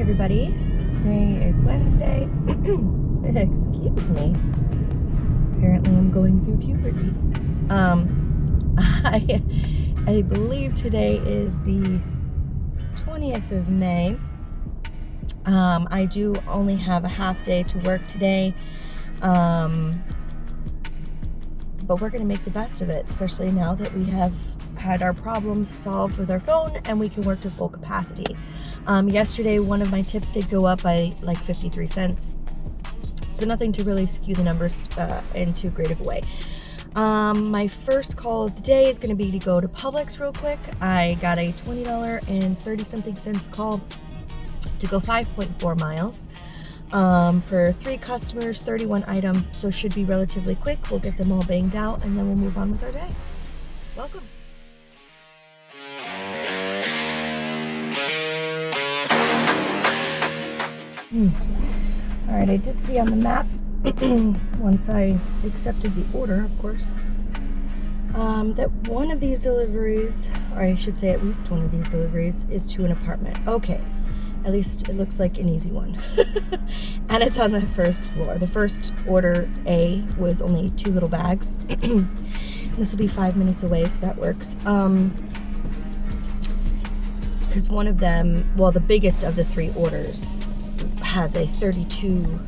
everybody. Today is Wednesday. Excuse me. Apparently I'm going through puberty. I believe today is the 20th of May. I do only have a half day to work today. But we're going to make the best of it, especially now that we have had our problems solved with our phone and we can work to full capacity. Yesterday, one of my tips did go up by like 53 cents. So nothing to really skew the numbers in too great of a way. My first call of the day is going to be to go to Publix real quick. I got a $20 and 30 something cents call to go 5.4 miles. For 3 customers, 31 items, so should be relatively quick. We'll get them all banged out and then we'll move on with our day. Welcome. All right, I did see on the map, once I accepted the order, of course, that one of these deliveries, or I should say at least one of these deliveries, is to an apartment. Okay. At least it looks like an easy one. And it's on the first floor. The first order A was only 2 little bags. This will be 5 minutes away, so that works. Because one of them, well, the biggest of the 3 orders has a 32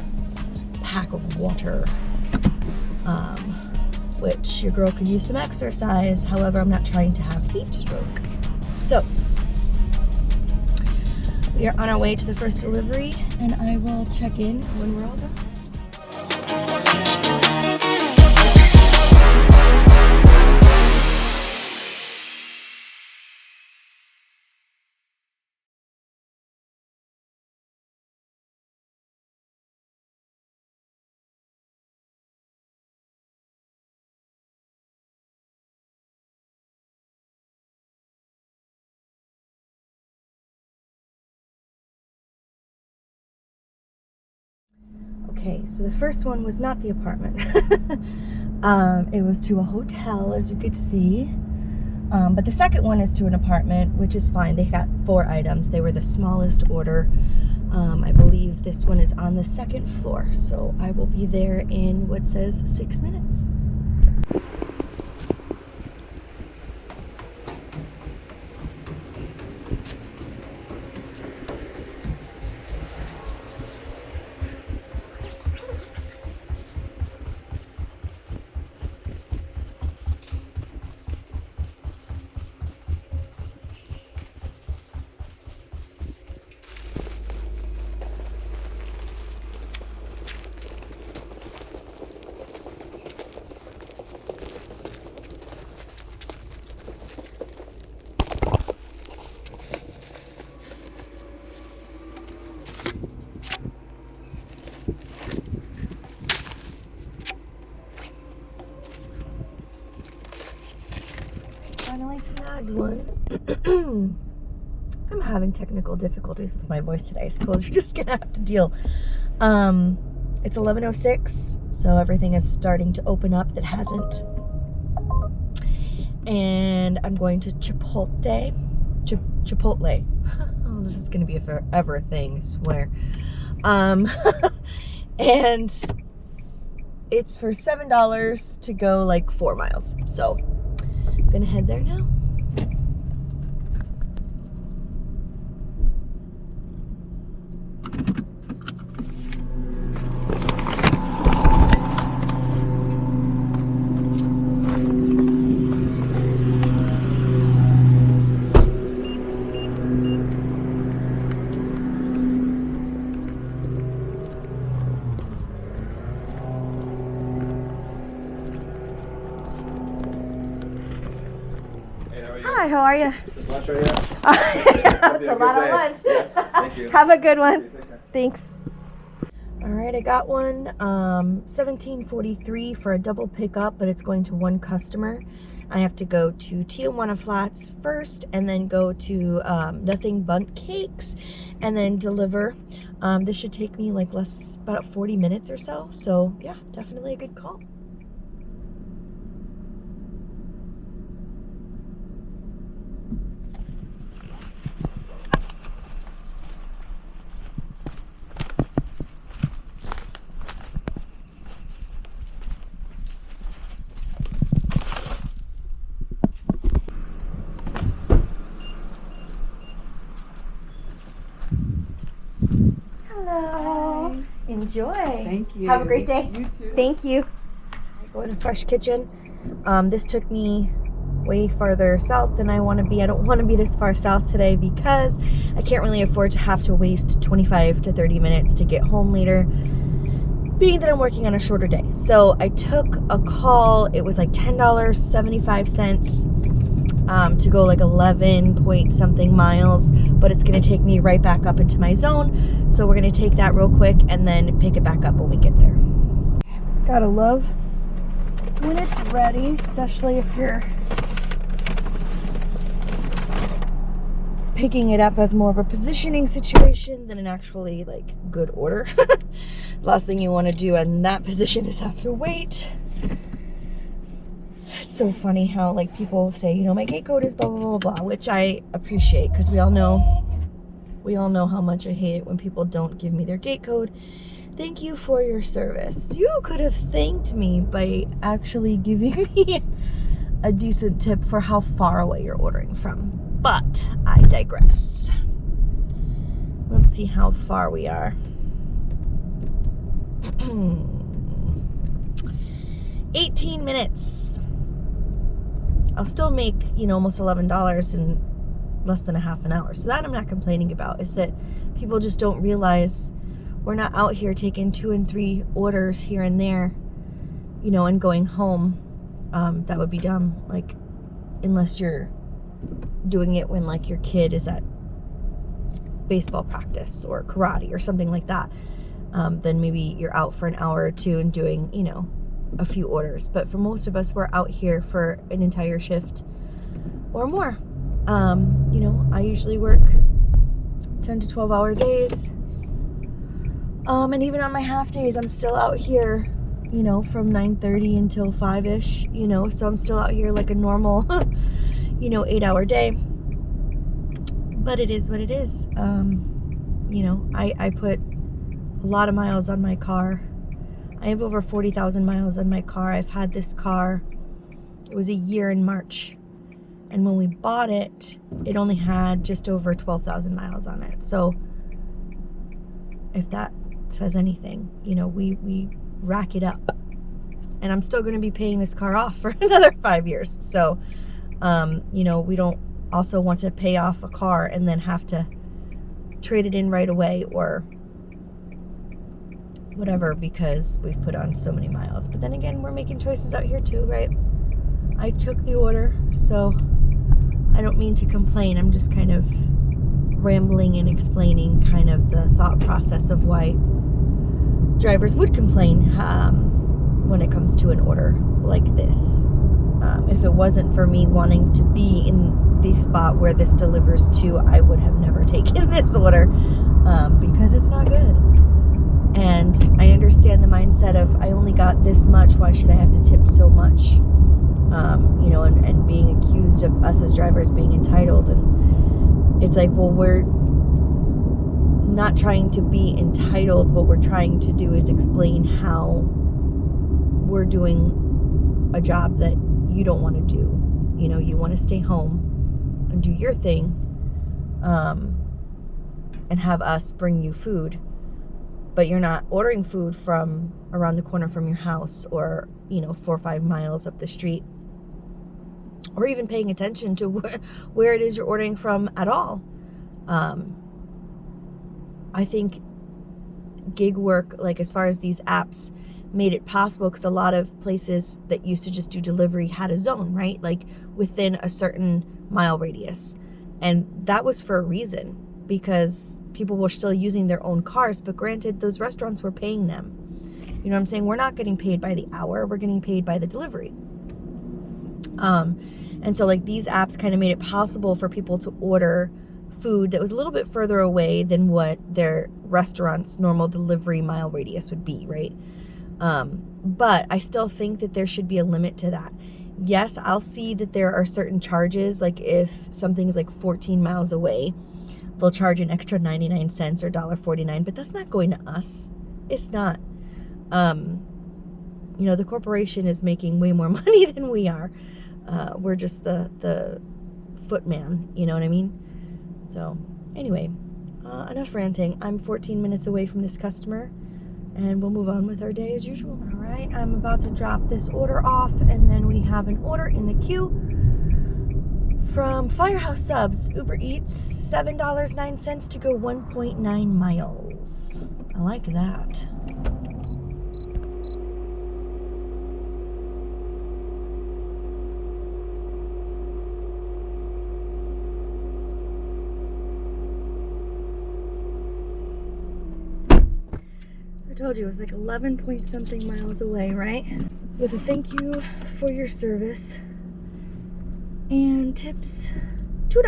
pack of water, which your girl could use some exercise. However, I'm not trying to have heat stroke. So we are on our way to the first delivery, and I will check in when we're all done. Okay, so the first one was not the apartment. It was to a hotel, as you could see. But the second one is to an apartment, which is fine. They got 4 items. They were the smallest order. I believe this one is on the 2nd floor. So I will be there in what says 6 minutes. Finally snagged one. I'm having technical difficulties with my voice today. I suppose you're just gonna have to deal. It's 11:06, so everything is starting to open up that hasn't. And I'm going to Chipotle. Chipotle. Oh, this is gonna be a forever thing, I swear. And it's for $7 to go like 4 miles. So I'm gonna head there now. Hi, how are you? Is lunch right here? That's a lot of lunch. Yes, thank you. Have a good one. Thanks. All right, I got one. $17.43 for a double pickup, but it's going to 1 customer. I have to go to Tijuana Flats first, and then go to Nothing Bundt Cakes, and then deliver. This should take me like about 40 minutes or so. So yeah, definitely a good call. Enjoy. Thank you. Have a great day. You too. Thank you. Going to Fresh Kitchen. This took me way farther south than I want to be. I don't want to be this far south today because I can't really afford to have to waste 25 to 30 minutes to get home later, being that I'm working on a shorter day. So I took a call. It was like $10.75 to go like 11 point something miles, but it's going to take me right back up into my zone. So we're going to take that real quick and then pick it back up when we get there. Gotta love when it's ready, especially if you're picking it up as more of a positioning situation than an actually like good order. Last thing you want to do in that position is have to wait. It's so funny how like people say, you know, my gate code is blah blah blah blah, which I appreciate because we all know how much I hate it when people don't give me their gate code. Thank you for your service. You could have thanked me by actually giving me a decent tip for how far away you're ordering from. But I digress. Let's see how far we are. 18 minutes. I'll still make, you know, almost $11 in less than a half an hour. So that I'm not complaining about. It's that people just don't realize we're not out here taking 2 and 3 orders here and there, you know, and going home. That would be dumb. Like, unless you're doing it when like your kid is at baseball practice or karate or something like that, then maybe you're out for an hour or two and doing, you know, a few orders. But for most of us, we're out here for an entire shift or more. You know, I usually work 10 to 12 hour days, and even on my half days I'm still out here, you know, from 9:30 until 5ish, you know, so I'm still out here like a normal you know, 8-hour day. But it is what it is. You know, I put a lot of miles on my car. I have over 40,000 miles on my car. I've had this car, it was a year in March. And when we bought it, it only had just over 12,000 miles on it. So if that says anything, you know, we rack it up. And I'm still going to be paying this car off for another 5 years. So, you know, we don't also want to pay off a car and then have to trade it in right away or whatever because we've put on so many miles. But then again, we're making choices out here too, right? I took the order, so I don't mean to complain. I'm just kind of rambling and explaining kind of the thought process of why drivers would complain when it comes to an order like this. If it wasn't for me wanting to be in the spot where this delivers to, I would have never taken this order because it's not good. And I understand the mindset of, I only got this much, why should I have to tip so much? You know, and being accused of us as drivers being entitled. And it's like, well, we're not trying to be entitled. What we're trying to do is explain how we're doing a job that you don't want to do. You know, you want to stay home and do your thing, and have us bring you food, but you're not ordering food from around the corner from your house or, you know, 4 or 5 miles up the street, or even paying attention to where it is you're ordering from at all. I think gig work, like as far as these apps, made it possible because a lot of places that used to just do delivery had a zone, right? Like within a certain mile radius. And that was for a reason, because people were still using their own cars, but granted, those restaurants were paying them. You know what I'm saying? We're not getting paid by the hour, we're getting paid by the delivery. And so like these apps kind of made it possible for people to order food that was a little bit further away than what their restaurant's normal delivery mile radius would be, right? But I still think that there should be a limit to that. Yes, I'll see that there are certain charges, like if something's like 14 miles away, they'll charge an extra 99 cents or $1.49, but that's not going to us. It's not. You know, the corporation is making way more money than we are. We're just the footman, you know what I mean? So anyway, enough ranting. I'm 14 minutes away from this customer, and we'll move on with our day as usual. All right, I'm about to drop this order off, and then we have an order in the queue from Firehouse Subs, Uber Eats, $7.09 to go 1.9 miles. I like that. I told you it was like 11 point something miles away, right? With a thank you for your service and tips, $2.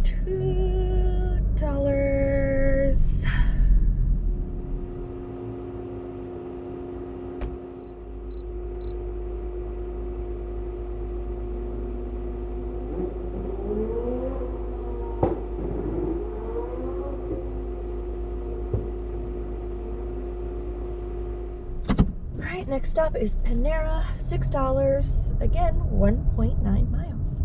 $2. Alright, next up is Panera, $6. Again, 1.9 miles.